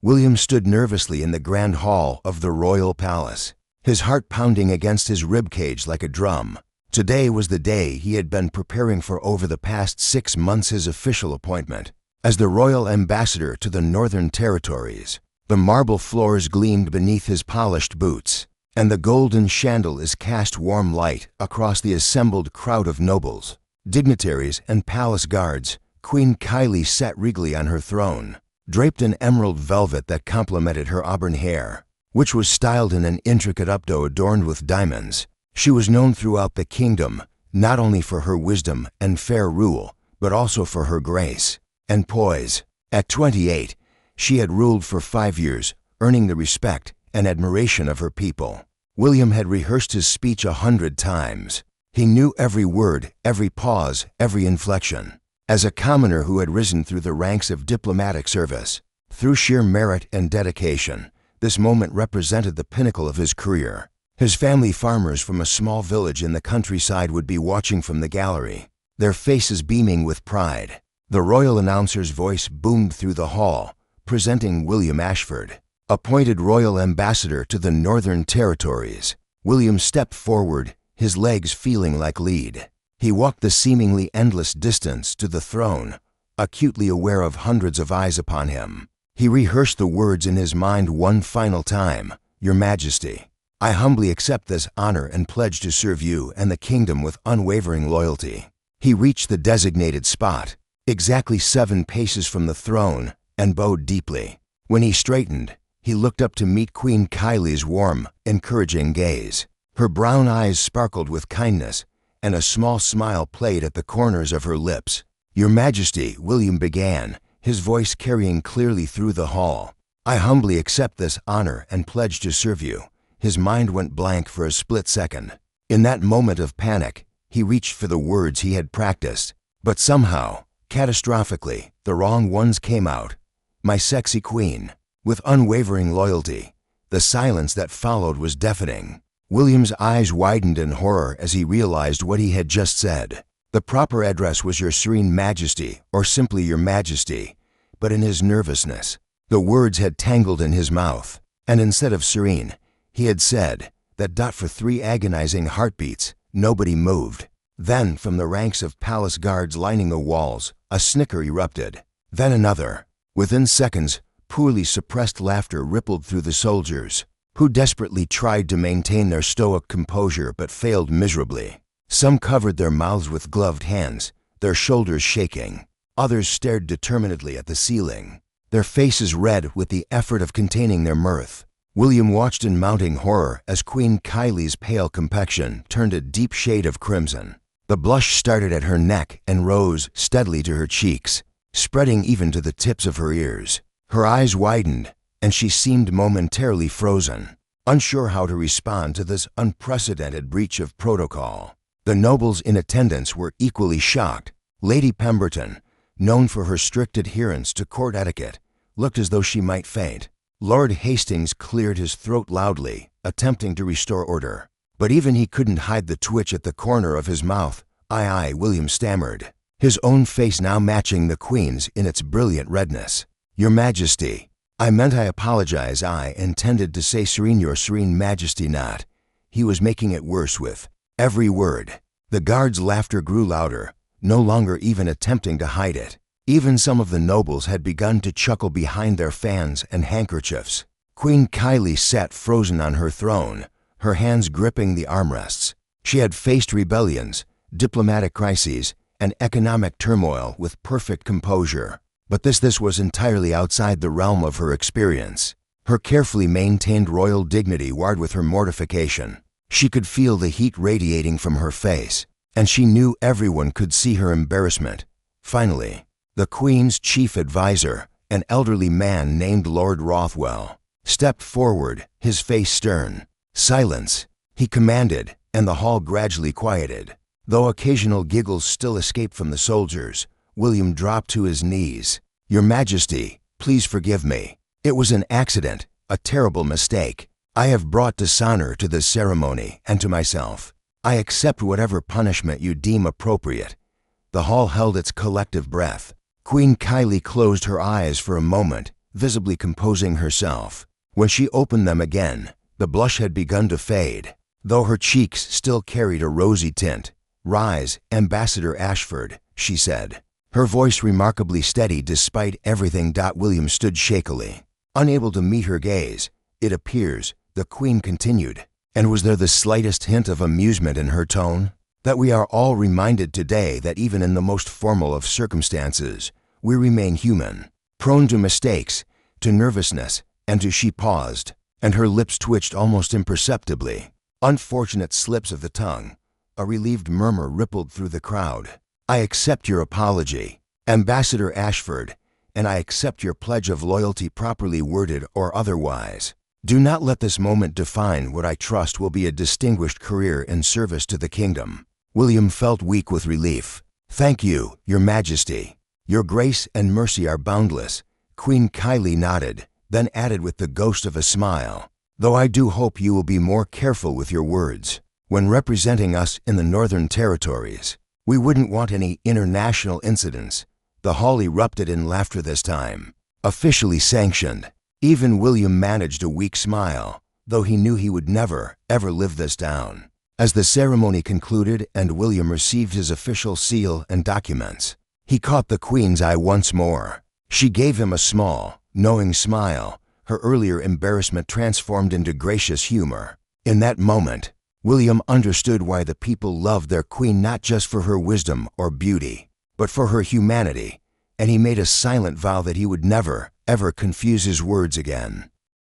William stood nervously in the grand hall of the royal palace, his heart pounding against his ribcage like a drum. Today was the day he had been preparing for over the past 6 months, his official appointment as the royal ambassador to the Northern Territories. The marble floors gleamed beneath his polished boots, and the golden chandeliers cast warm light across the assembled crowd of nobles, dignitaries, and palace guards. Queen Kylie sat regally on her throne, draped in emerald velvet that complemented her auburn hair, which was styled in an intricate updo adorned with diamonds. She was known throughout the kingdom not only for her wisdom and fair rule, but also for her grace and poise. At 28, she had ruled for 5 years, earning the respect and admiration of her people. William had rehearsed his speech 100 times. He knew every word, every pause, every inflection. As a commoner who had risen through the ranks of diplomatic service, through sheer merit and dedication, this moment represented the pinnacle of his career. His family, farmers from a small village in the countryside, would be watching from the gallery, their faces beaming with pride. The royal announcer's voice boomed through the hall, presenting William Ashford, appointed royal ambassador to the Northern Territories. William stepped forward, his legs feeling like lead. He walked the seemingly endless distance to the throne, acutely aware of hundreds of eyes upon him. He rehearsed the words in his mind one final time. "Your Majesty, I humbly accept this honor and pledge to serve you and the kingdom with unwavering loyalty." He reached the designated spot, exactly 7 paces from the throne, and bowed deeply. When he straightened, he looked up to meet Queen Kylie's warm, encouraging gaze. Her brown eyes sparkled with kindness, and a small smile played at the corners of her lips. "Your Majesty," William began, his voice carrying clearly through the hall, "I humbly accept this honor and pledge to serve you." His mind went blank for a split second. In that moment of panic, he reached for the words he had practiced, but somehow, catastrophically, the wrong ones came out. "My sexy queen." With unwavering loyalty, the silence that followed was deafening. William's eyes widened in horror as he realized what he had just said. The proper address was "Your Serene Majesty," or simply "Your Majesty," but in his nervousness, the words had tangled in his mouth, and instead of "serene," he had said that. For 3 agonizing heartbeats, nobody moved. Then, from the ranks of palace guards lining the walls, a snicker erupted. Then another. Within seconds, poorly suppressed laughter rippled through the soldiers, who desperately tried to maintain their stoic composure but failed miserably. Some covered their mouths with gloved hands, their shoulders shaking. Others stared determinedly at the ceiling, their faces red with the effort of containing their mirth. William watched in mounting horror as Queen Kylie's pale complexion turned a deep shade of crimson. The blush started at her neck and rose steadily to her cheeks, spreading even to the tips of her ears. Her eyes widened, and she seemed momentarily frozen, unsure how to respond to this unprecedented breach of protocol. The nobles in attendance were equally shocked. Lady Pemberton, known for her strict adherence to court etiquette, looked as though she might faint. Lord Hastings cleared his throat loudly, attempting to restore order. But even he couldn't hide the twitch at the corner of his mouth. "Aye, William stammered, his own face now matching the Queen's in its brilliant redness. "Your Majesty, I apologize. I intended to say serene, Your Serene Majesty, not." He was making it worse with every word. The guards' laughter grew louder, no longer even attempting to hide it. Even some of the nobles had begun to chuckle behind their fans and handkerchiefs. Queen Kylie sat frozen on her throne, her hands gripping the armrests. She had faced rebellions, diplomatic crises, and economic turmoil with perfect composure. But this was entirely outside the realm of her experience. Her carefully maintained royal dignity warred with her mortification. She could feel the heat radiating from her face, and she knew everyone could see her embarrassment. Finally, the Queen's chief advisor, an elderly man named Lord Rothwell, stepped forward, his face stern. "Silence," he commanded, and the hall gradually quieted. Though occasional giggles still escaped from the soldiers, William dropped to his knees. "Your Majesty, please forgive me. It was an accident, a terrible mistake. I have brought dishonor to this ceremony and to myself. I accept whatever punishment you deem appropriate." The hall held its collective breath. Queen Kylie closed her eyes for a moment, visibly composing herself. When she opened them again, the blush had begun to fade, though her cheeks still carried a rosy tint. "Rise, Ambassador Ashford," she said, her voice remarkably steady despite everything. William stood shakily, unable to meet her gaze. "It appears," the Queen continued, and was there the slightest hint of amusement in her tone, "that we are all reminded today that even in the most formal of circumstances, we remain human, prone to mistakes, to nervousness, and to—" She paused, and her lips twitched almost imperceptibly. Unfortunate slips of the tongue. A relieved murmur rippled through the crowd. "I accept your apology, Ambassador Ashford, and I accept your pledge of loyalty, properly worded or otherwise. Do not let this moment define what I trust will be a distinguished career in service to the kingdom." William felt weak with relief. "Thank you, Your Majesty. Your grace and mercy are boundless." Queen Kylie nodded, then added with the ghost of a smile, "Though I do hope you will be more careful with your words when representing us in the Northern Territories. We wouldn't want any international incidents." The hall erupted in laughter this time. Officially sanctioned. Even William managed a weak smile, though he knew he would never, ever live this down. As the ceremony concluded and William received his official seal and documents, he caught the Queen's eye once more. She gave him a small, knowing smile, her earlier embarrassment transformed into gracious humor. In that moment, William understood why the people loved their Queen, not just for her wisdom or beauty, but for her humanity, and he made a silent vow that he would never, ever confuse his words again.